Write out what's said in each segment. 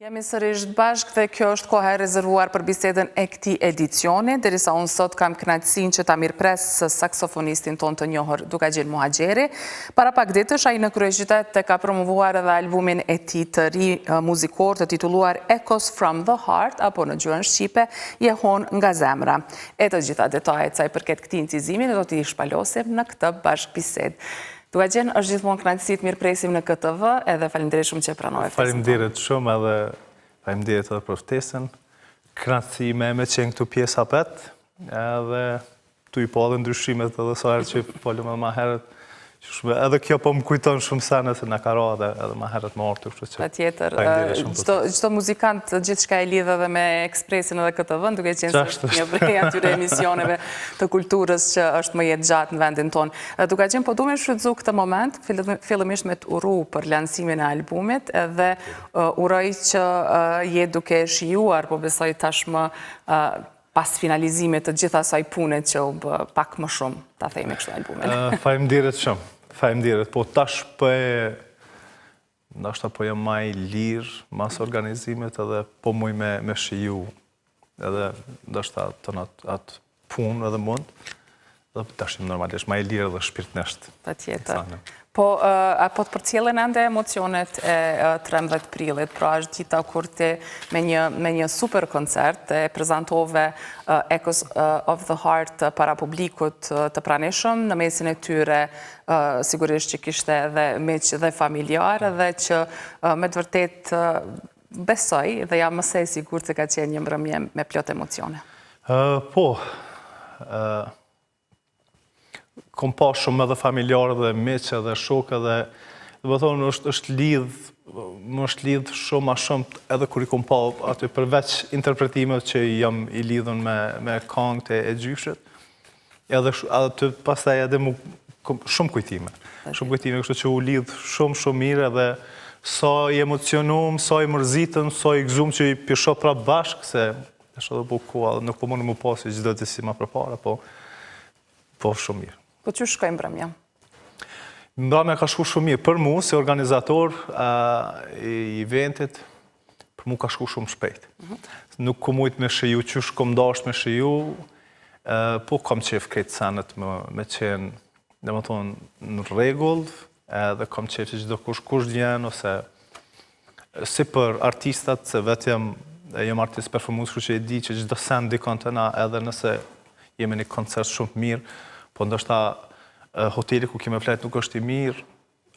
Jemi sërish bashkë dhe kjo është koha e rezervuar për bisedën e këtij edicioni, derisa unë sot kam kënaqësinë që ta mirëpres saksofonistin ton të njohur Dukagjil Muhaxheri. Para pak ditësh ai në kryeqytet ka promovuar edhe albumin e tij të ri muzikor të titulluar Echoes from the Heart, apo në gjuhën shqipe Jehon nga zemra. E të gjitha detajet sa i përket këtij incizimi do t'i shpalosim në këtë bashkëbisedë. Dukagjil, është gjithmonë kënaqësi të mirëpresim në KTV, edhe faleminderit shumë që e pranove ftesën. Faleminderit shumë edhe faleminderit edhe për ftesën. Kënaqësi me qenë këtu pjesa pet, edhe tu i po edhe ndryshimet edhe sa herë që folëm edhe ma herët. Edhe kjo po më kujton shumë sene se në karo edhe ma herët më orë të kështë që... Patjetër, çdo muzikant gjithçka e lidh edhe me Ekspresin edhe KTV, duke qenë se një prej atyre emisioneve të kulturës që është më jetë gjatë në vendin tonë. Duke qenë, po du me shfrytëzu këtë moment, fillimisht me të uru për lansimin e albumit, edhe uroj që je duke shijuar, po besoj tashmë pas finalizimit të gjitha asaj pune që u bë pak më shumë, ta themi kështu albumin. Faleminderit shumë, faleminderit, po tash ndoshta po jam më i lirë mas organizimit edhe po muj me shiju edhe ndoshta atë punë edhe mund, dhe tash jam normalisht më i lirë dhe shpirtnesht. Patjetër. Po të përcjellen ende emocionet e 13 prillit, pra është dita kur ti me një super koncert e prezantove Echoes of the Heart para publikut të pranishëm, në mesin e tyre sigurisht që kishte edhe miq dhe familjar, dhe që me të vërtet besoj dhe jam mëse e sigur të ka qenë një mbrëmje me plot emocione. Po, kom pa shumë edhe familjarë dhe miqë dhe shokë dhe më thonë është lidh shumë ma shumë edhe kur i kom pa aty përveç interpretimet që jam i lidhën me këngët e gjyshit edhe aty pastaj edhe shumë kujtime, kështu që u lidh shumë mirë edhe sa i emocionum, sa i mërzitëm, sa i gëzum që i pisho prapë bashkë, se është edhe po koha, nuk po mënë më pasi gjithë dhe si ma përpara, po shumë mirë. Po që shkojmë mbrëmja? Mbrëmja ka shku shumë mirë. Për mu, si organizator i eventit, për mu ka shku shumë shpejt. Nuk ku mujt me shiju, që shkom dasht me shiju, po kam qef krejtë senet me qenë, dhe më thonë, në regull, edhe kam qef që gjithë kush djenë, ose si për artistat, se vetë jem artist performus, kërë që e di që gjithë sen dikon të na, edhe nëse jemi një koncert shumë mirë, po ndoshta hoteli ku kime flet nuk është i mirë,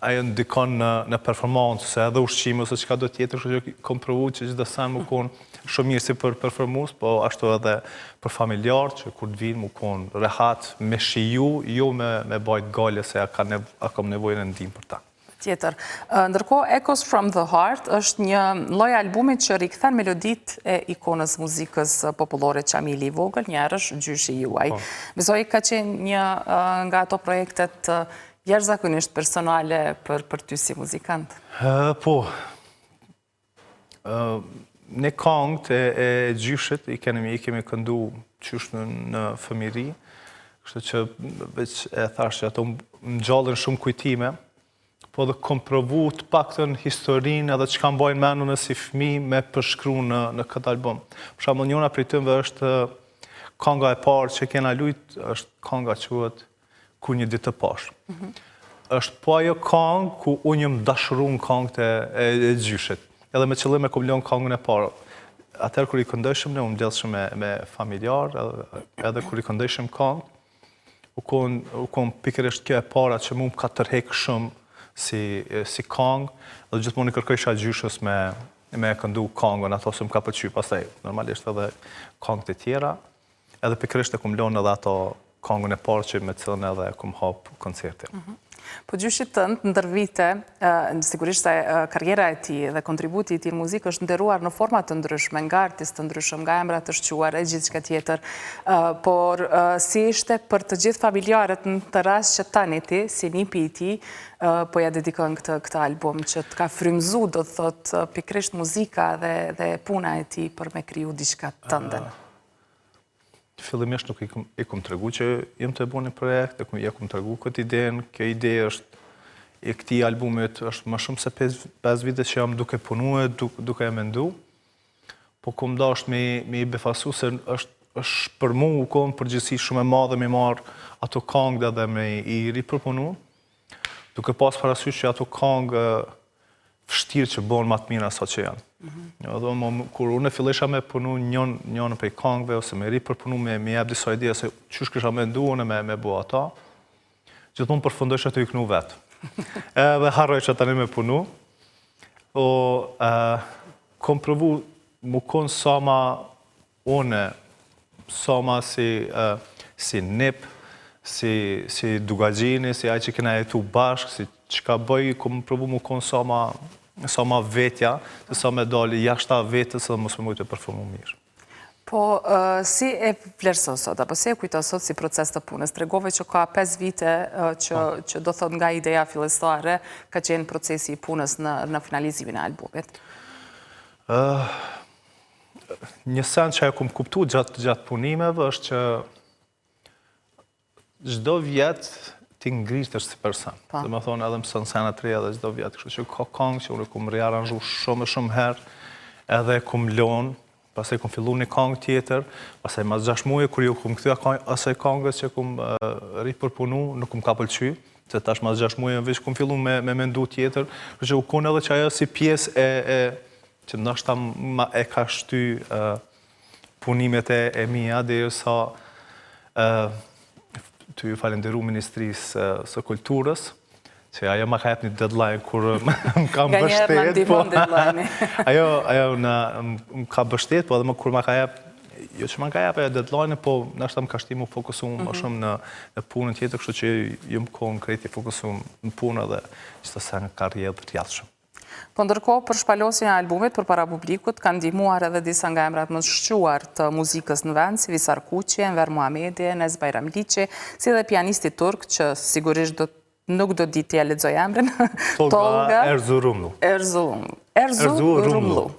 ajo ndikon në performancë, se edhe ushqime ose çka do tjetër, kështu që kom provu që çdo sen më konë shumë mirë si për performues, po ashtu edhe për familjar, që kur të vinë më konë rehat, me shiju, jo me bajt gale, se a kam nevojën e ndim për ta. Tjetër. Ndërkohë, Echoes from the Heart është një lloj albumi që rikthen melodit e ikonës muzikës popullore Qamili i vogël, njerësh gjyshi juaj. Besoj ka qenë një nga ato projektet jashtëzakonisht personale për ty si muzikant. Po, ne këngët e gjyshit i kemi këndu qysh në fëmiri, kështu që veç e thash që ato më gjallën shumë kujtime, po dhe kom provu të paktën historinë edhe që kam bojnë menu në si fmi me përshkru në këtë album. Për shembull, njëna prej tyre është kënga e parë që kena lujt, është kënga quhet Kur një ditë të pash. Është po ajo këngë ku unë jam dashuruar në këngët e gjyshit. Edhe me qëllim e kom lënë këngën e parë. Atëherë kur i këndojshëm ne, unë mbledhshëm me familjar, edhe kur i këndojshëm këngë, u kon pikërisht kjo e para që mu më ka tërhek shumë si këngë, dhe gjithmonë i kërkojsha gjyshës me këndu këngën, ato se më ka pëlqy, pastaj normalisht edhe këngët e tjera, edhe pikërisht e kum lënë edhe ato këngën e parë që me cilën edhe kum hap koncertin. Po gjyshit tënd ndër vite, sigurisht se karriera e tij dhe kontributi i tij në muzikë është nderuar në forma të ndryshme, nga artistë të ndryshëm, nga emra të shquar e gjithçka tjetër, por si ishte për të gjithë familjarët në të rast që tani ti, si nipi i tij, po ja dedikon këtë album që të ka frymëzu, do të thotë pikërisht muzika dhe puna e tij për me kriju diçka tënde. Fillimisht nuk i kom tregu që jem të bo një projekt, ja kom tregu këtë idenë, kjo ide është i këtij albumit është më shumë se 5 vite që jam duke punue, duke e mendu, po kom dasht me i befasu se është për mu u kohën përgjithësi shumë e madhe me marë ato këngë dhe me i ripërpunu, duke pas parasysh që ato këngë vështirë që bëhen më të mira sa që janë. Kur unë fillesha me punu njën për i këngëve, ose me ripërpunu, me jep disa ideja se qysh kisha mendu unë me bo ata, gjithmonë përfundoj që të i knu vetë. Edhe harroj që tani me punu. Kom provu mu konë sa ma une, sa ma si nip, si dugagjini, si aj që kena jetu bashkë, si që ka bëj, kom provu mu konë sa ma vetja, sa me dali jashta vetës dhe mos me mujtë e performu mirë. Po, si e vlerëson sot, apo si e kujton sot si proces të punës? Tregove që ka 5 vite që do thot nga ideja fillestare ka qenë procesi i punës në finalizimin e albumit. Një sen që e kom kuptu gjatë punimeve është që çdo vjet ti ngritësh si person. Dhe me thonë edhe mësën senet reja dhe çdo vjet. Kështu që ka këngë që unë kom rearanzhu shumë herë, edhe kom lonë, pasaj kom fillu një këngë tjetër, pasaj mas 6 muaj, kur ju kom këthyja asaj këngës që kom ripërpunu, nuk kom ka pëlqy, se tash mas 6 muaj veç kom fillu me mendu tjetër, që u konë edhe që ajo si pjesë që ndoshta e ka shty punimet e mija, dhe sa të ju falenderu Ministrisë së Kulturës, që ajo ma ka jep një deadline kur më kam bështet, ajo më ka bështet, po edhe më kur ma ka jep, jo që ma ka jep ajo deadline, po nështë më ka shti mu fokusu më shumë në punën tjetër, kështu që ju më konkreti fokusu në punë dhe që të se në karrierë të tjatëshëm. Po ndërkohë, për shpalosin e albumit për para publikut, kanë ndihmuar edhe disa nga emrat më shquar të muzikës në vend, si Visar Kuqi, Enver Muhamedi, Enes Bajram Liqi, si dhe pianisti turk, që sigurisht nuk do di t'ja lexoj emrin, Tolga Erzurumlu. Erzurumlu.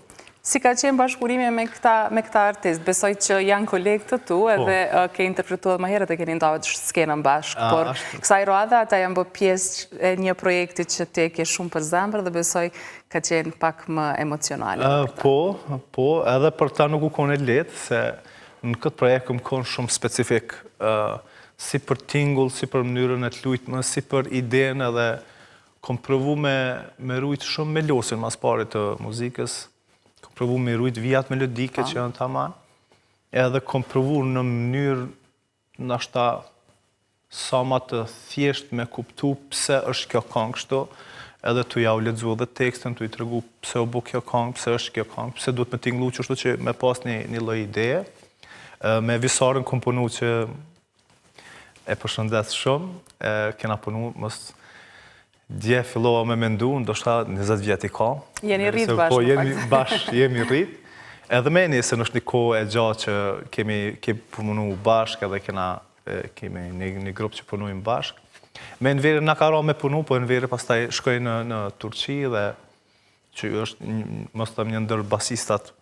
Si ka qenë bashkëpunimi me këta artist? Besoj që janë kolegë të tu, edhe ke interpretuar më herët e keni ndavët skenën bashkë, por kësaj radhe ata janë bë pjesë e një projekti që te ke shumë për zemër dhe besoj ka qenë pak më emocionale. Po, edhe për ta nuk u kone letë, se në këtë projekt më konë shumë specifik, si për tingull, si për mënyrën e të lujtëmë, si për idenë edhe kom provu me rujtë shumë melosin mas pare të muzikës, kom provu me rujtë vijat melodike që janë taman, edhe kom provu në mënyrë nashta sa ma të thjesht me kuptu pse është kjo këngë kështu, edhe të ja u lexu edhe tekstën, të i tregu pse u bu kjo këngë, pse është kjo këngë, pse duhet me tinglu që që me pas një lloj ideje. Me Visarën kom punu që e përshëndes shumë, kena punu, mos dje fillova me mendu, ndoshta 20 vjet i ka. Jeni rritë bashkë. Po, jemi rritë. Edhe me një se nështë një kohë e gjatë që kemi punu bashkë, edhe kemi një grupë që punujmë bashkë. Me në vere nga ka ra me punu, po në vere pastaj shkoj në Turqi dhe që është, mos të një ndër basistat,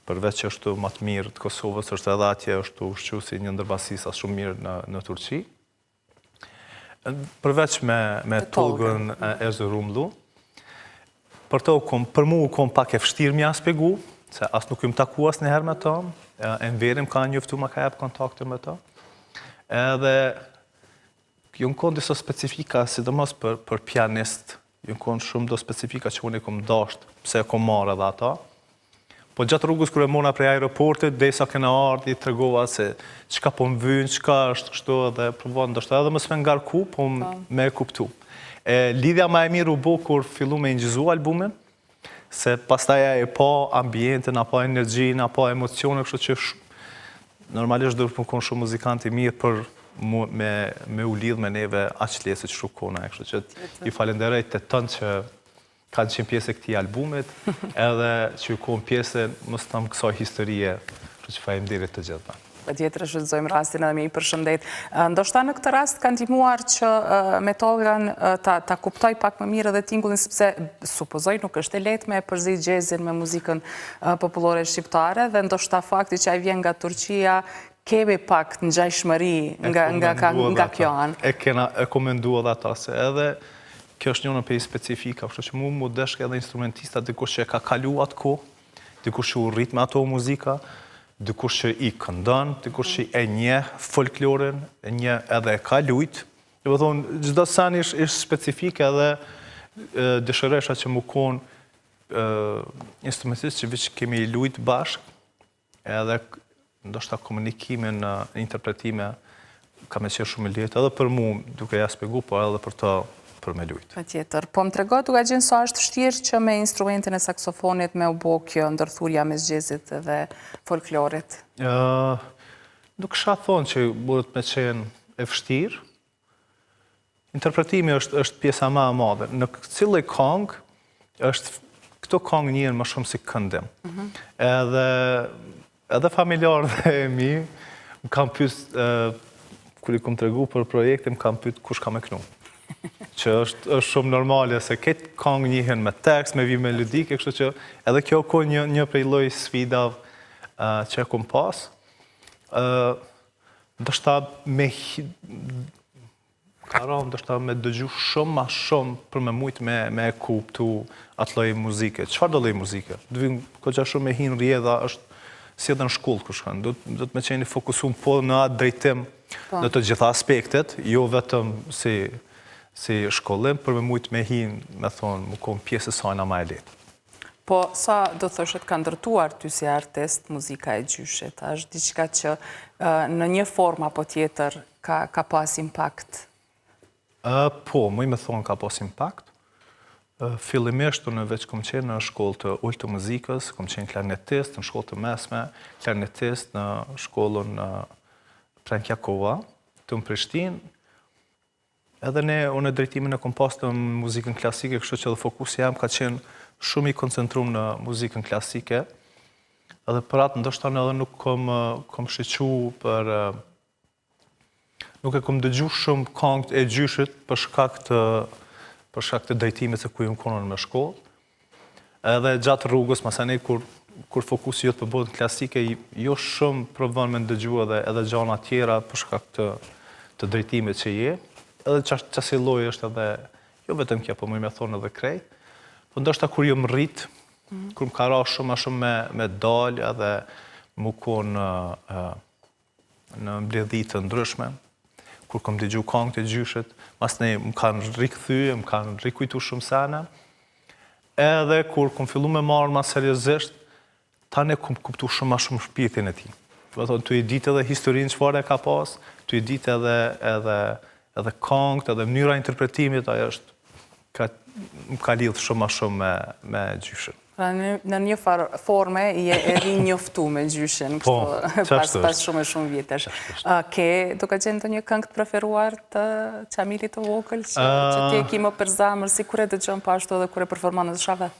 përveç që është më të mirë të Kosovës, është edhe atje është ushqu si një ndër basistat shumë mirë në Turqi. Përveç me Tolgën Erzurumlu, për mu kom pak e fështirë mja spjegu, se as nuk jam taku as njëherë me ta, e në verim ka njëftu ma ka jep kontakte me ta. Edhe jënë konë disa specifika, sidomos për pianist, jënë konë shumë do specifika që unë i kom dasht, pse e kom marrë edhe ata. Po gjatë rrugës kërë e mona prej aeroportit, dhe sa kena ardhë, i tregova se qka po më vynë, qka është kështu edhe provon, ndoshta edhe më s'me ngarku, po me e kuptu. Lidhja ma e mirë u bo kur fillu me ingjizu albumin, se pastaja e pa ambientin, a pa energjin, a pa emocione, kështu që normalisht dhe më konë shumë muzikanti mirë për me u lidh me neve aq lesë që shukona. Kështu që ju falenderoj të tënë që kanë qenë pjesë e këtij albumit, edhe që ju konë pjesë mos tam kësaj historie, kështu që faleminderit të gjitha. Patjetër shfrytëzojmë rastin edhe me i përshëndet. Ndoshta në këtë rast kanë ndihmuar që me Tolgan ta kuptoj pak më mirë edhe tingullin, sepse supozoj nuk është e lehtë me përzit jazzin me muzikën popullore shqiptare, dhe ndoshta fakti që ai vjen nga Turqia kemi pak ngjashmëri nga kjo anë. E komenduar edhe ata se edhe kjo është njëna për specifika, kështu që mu deshke edhe instrumentista dikush që e ka kalu atë kohë, dikush që u rrit me ato muzika, dikush që i këndon, dikush që e njeh folklorin, e njeh edhe e ka lujt. Do të thonë, çdo sen është specifike edhe dëshiresha që mu konë instrumentistë që veç kemi lujt bashk, edhe ndoshta komunikimin në interpretime ka me qenë shumë lehtë, edhe për mu duke ja spjegu, por edhe për me lujt. Patjetër. Po më tregoj duke qenë sa është vështirë që me instrumentin e saksofonit me u bë kjo ndërthurja mes jazzit dhe folklorit. Nuk kisha thonë që burët me qenë e vështirë. Interpretimi është pjesa më e madhe. Në cilë këngë këto këngë njihen më shumë si këndim. Edhe familjarët e mi më kam pyet, kur i kom tregu për projektin, më kam pyet kush ka me kënu. Që është shumë normale se këtë këngë njihen me tekst, me vi melodike, kështu që edhe kjo ko një prej lloj sfidav që e kom pas. Ndoshta ndoshta me dëgju shumë ma shumë për me mujtë me e kuptu atë lloj muzike. Çfarë do lloj muzike? Do vim koqa shumë me hinë rjedha, është si edhe në shkollë ku shkon. Do të me qeni fokusuar po në atë drejtim në të gjitha aspektet, jo vetëm si shkollim, për me mujtë me hinë, me thonë, më konë pjesë e sajna ma e letë. Po, sa do thoshet ka ndërtuar ty si artist muzika e gjyshit? A është diçka që në një form apo tjetër ka pas impact? Po, më i me thonë ka pas impact. Fillimisht unë veç kom qenë në shkollë të ullë të muzikës, kom qenë klarnetist në shkollë të mesme, klarnetist në shkollën Prenkjakova, të më Prishtinë. Edhe unë drejtimin e kom pas të muzikën klasike, kështu që edhe fokusi jam ka qenë shumë i koncentrum në muzikën klasike. Edhe për atë ndoshta edhe nuk kom shiqu për... Nuk e kom dëgju shumë këngët e gjyshit për shkak të drejtimit se ku ju më konën me shkollë. Edhe gjatë rrugës, masani kur fokusi jëtë për botën klasike, jo shumë provon me ndëgju edhe gjana tjera për shkak të drejtimit që je. Edhe qasi loj është edhe, jo vetëm kja, po më me thonë edhe krejt. Po ndoshta kur ju më rritë, kur më ka ra shumë me dalë edhe më konë në mbledhit të ndryshme, kur kom dëgju këngët e gjyshit, mas ne më kanë rikëthy, më kanë rikujtu shumë sene, edhe kur kom fillu me marrë ma seriosisht, tani kom kuptu shumë ma shumë shpirtin e ti. Tu i ditë edhe historinë çfarë e ka pas, tu i ditë edhe këngët, edhe mënyra interpretimit, ajo është, më ka lidhë shumë ma shumë me gjyshin. Në një forme e ri njoftu me gjyshin, pas shumë vjetësh. Ke duke qenë të një këngë të preferuar të Qamilit të vogël, që ti e ki më për zamër, si kur e të qënë pashtu dhe kur e performon në të shavet?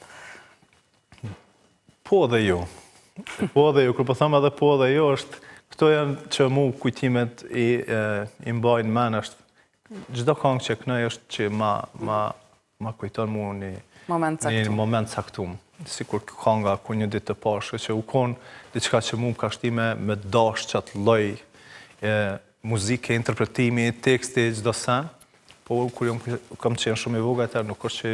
Po dhe jo. Po dhe jo, kur po thëmë edhe po dhe jo, është këto janë që mu kujtimet i mbajnë men, është gjdo këngë që kënëj është që ma kujton mu një moment caktum. Sikur kënga ku një ditë të pashë, që u konë diçka që mu më ka shtime me dash qatë loj muzike, interpretimi, teksti, gjdo sen, po kur jam kam qenë shumë i vogël atëherë, nuk është që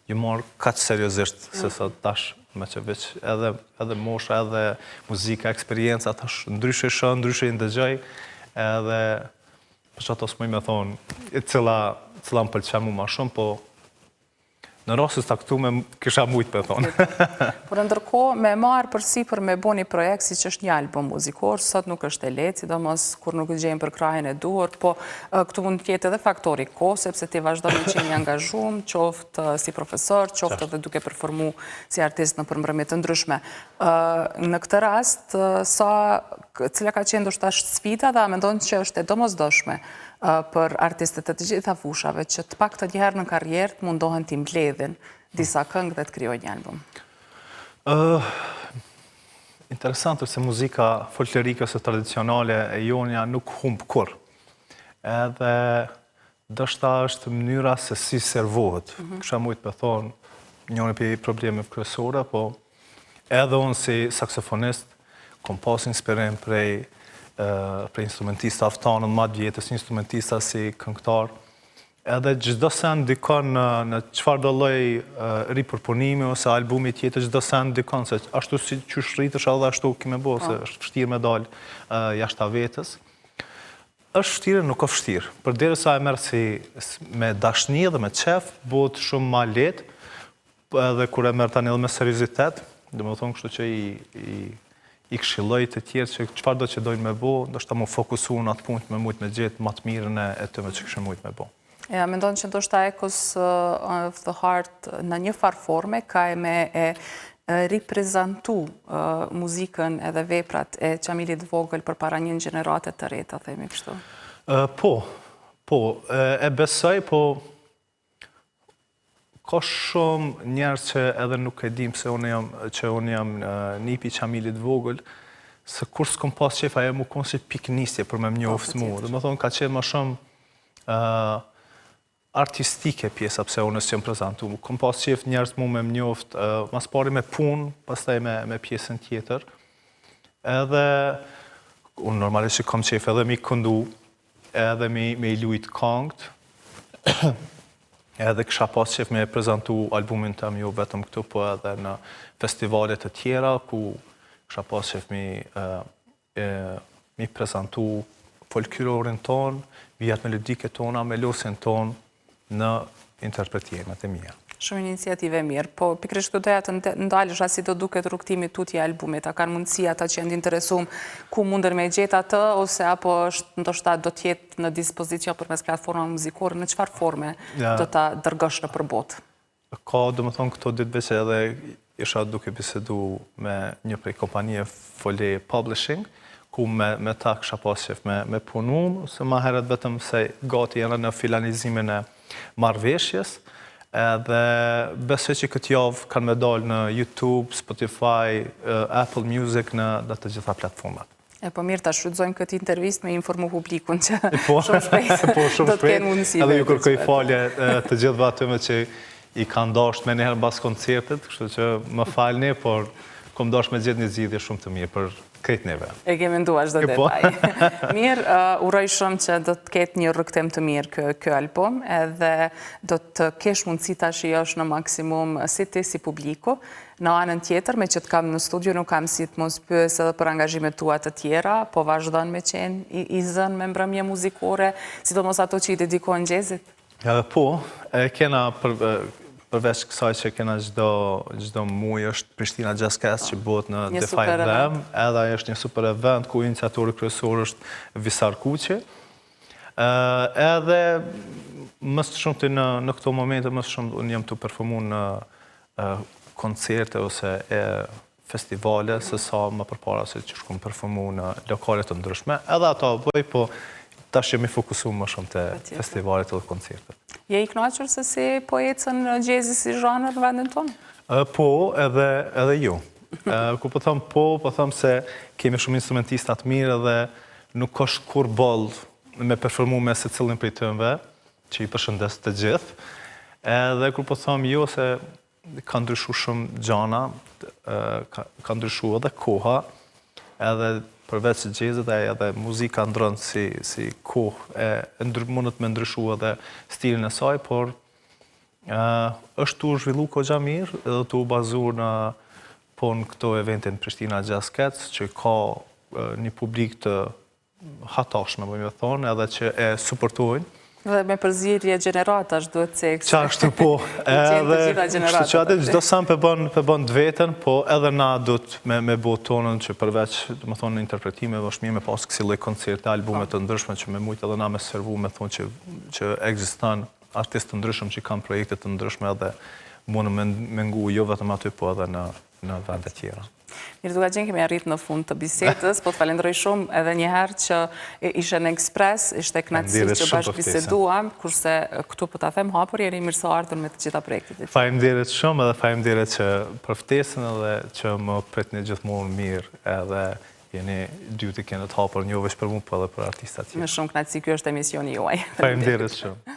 ju marë kaq seriozisht se sa tash, me që veç edhe mosha, edhe muzika, eksperienca, tash ndryshe shën, ndryshe i ndëgjoj, edhe për që ato s'moj me thonë, cila më pëlqen mu ma shumë, po në rrasës taktume kisha mujtë për thonë. Por ndërkohë, me marë përsi për me bo një projekt si që është një album muzikor, sot nuk është e letë, sidomos kur nuk gjejmë për krahin e duhur, po këtu mund tjetë edhe faktori ko, sepse ti vazhdo me qenë një angazhum, qoftë si profesor, qoftë edhe duke performu si artist në përmbrëmjet të ndryshme. Në këtë rast, cila ka qenë ndoshta sfida dhe a mendon që është e domosdoshme për artistët e të gjitha fushave, që të pak të njëherë në karrierë të mundohen t'i mbledhin disa këngë dhe të kryoj një album? Interesant është se muzika folklorikës e tradicionale e jonja nuk humbë kur. Edhe dështa është mënyra se si servohet. Kësha mujtë me thonë njëri për probleme kryesore, po edhe unë si saksofonist kom pas inspirim prej instrumentista aftanën, madh vjetës, instrumentista si këngëtar, edhe çdo sen dikon në çfarë do lloj ripërpunimi ose albumi tjetër, çdo sen dikon se ashtu si qysh rritesh edhe ashtu kimë bë, se është vështirë me dal jashtë vetës. Është vështirë, nuk është vështirë. Përderisa e merr si me dashni dhe me qef, bëhet shumë më lehtë, edhe kur e merr tani edhe me seriozitet, domethënë kështu që i këshilloj të tjerë që çfarë do që dojnë me bë, ndoshta më fokusu në atë punë me mujt me gjetë më të mirën e tyre që kishin mujt me bë. Ja, mendon që ndoshta Echoes of the Heart në një farë forme ka e me riprezentu muzikën edhe veprat e Qamilit Vogël përpara një gjenerate të re, ta themi kështu. Po, e besoj, po ka shumë njerëz që edhe nuk e dim se unë jam nipi Qamilit Vogël, se kur s'kom pas qef ajo mu konë si piknisje për me mnjoft mu. Dhe më thonë, ka qenë më shumë artistike pjesa pse unë s'jam prezentu. Kom pas qef njerëz mu me mnjoft, mas pari me punë, pastaj me pjesën tjetër. Edhe, unë normalisht që kom qef edhe mi këndu, edhe me i lujt kangët, edhe kësha pas qef me prezentu albumin tëm jo vetëm këtu, po edhe në festivalet të tjera, ku kësha pas qef mi prezentu folklorin ton, vijat melodike tona, melosin ton, në interpretimet e mija. Shumë iniciative mirë, po pikërisht doja të ndalësh si do duket rrugtimi tutje e albumit, a kanë mundësi ata që janë interesum ku munden me gjetë atë, ose apo është ndoshta do të jetë në dispozicion përmes platforma muzikore, në çfarë forme do ta dërgosh në përbot? Ka, domethënë këto ditë veç edhe isha duke bisedu me një prej kompanije Foley Publishing, ku me ta kësha pas qef me punu, se ma heret vetëm se gati janë në finalizimin e marrëveshjes, edhe besoj që këtë javë kanë me dalë në YouTube, Spotify, Apple Music, në të gjitha platformat. Po mirë, ta shfrytëzojmë këtë intervistë me informu publikun që shumë shpejt do të kenë mundësi. Edhe ju kërkoj falje të gjithëve atyme që i kanë dasht me njëherë bas koncertit, kështu që më falni, por kom dasht me gjithë një zgjidhje shumë të mirë për krejt neve. E ke menduar çdo detaj. Mirë, uroj shumë që do të ketë një rrugtim të mirë ky album, edhe do të kesh mundësi ta shijosh në maksimum si ti si publiku. Në anën tjetër, me që të kam në studio, nuk kam si të mos pyes edhe për angazhimet tua të tjera, po vazhdon me qenë i zënë me mbrëmje muzikore, sidomos ato që i dedikojnë jazzit? Po, kena përveç kësaj që kena çdo muaj është Prishtina Jazz Fest që bëhet në Defy Them, edhe ajo është një super event ku iniciatori kryesor është Visar Kuqi. Edhe më së shumti në këto momente më së shumti unë jam të performu në koncerte ose festivale, se sa më përpara se që shkum performu në lokale të ndryshme. Edhe ato bëj, po tash jemi fokusu më shumë të festivalet dhe koncertet. Je i kënaqur se si po ecën jazzi si zhanër në vendin tonë? Po, edhe ju. Ku po thëmë po thëmë se kemi shumë instrumentistat mirë dhe nuk është kur bollë me performu me se cilin për i tëmve, që i përshëndes të gjithë. Edhe kur po thëmë ju se ka ndryshu shumë gjana, ka ndryshu edhe koha, edhe përveç jazzit edhe muzika ndronë si kohë, mundet me ndryshu edhe stilin e saj, por është tu zhvillu kohë mirë edhe tu bazur në këto eventin Prishtina Jazz Fest, që ka një publik të hatashme, më me thonë, edhe që e supportojnë. Dhe me përzirje gjeneratash duhet se qa është po, kështu që atë gjdo sam për bën të vetën, po edhe na duhet me bëtë tonën që përveç, më thonë, në interpretime, është mirë me pas kësile koncerte, albumet të ndryshme, që me mujtë edhe na me servu, me thonë që egzistan artistë të ndryshme që kanë projekte të ndryshme edhe mundë me ngu jo vetëm aty, po edhe në vende tjera. Mirë, duka gjenë kemi arrit në fund të bisedës, po të falenderoj shumë edhe njëherë që ishe në Ekspres, ishte knatësi që bashkë biseduam, kurse këtu po ta them hapur, jeri mirë së ardhur me të gjitha projektit. Faleminderit shumë edhe faleminderit që për ftesën edhe që më pritni gjithmonë mirë edhe jeni dy të keni të hapur një veç për mu, po edhe për artistat tjerë. Me shumë knatësi, kjo është emisioni juaj. Faleminderit shumë.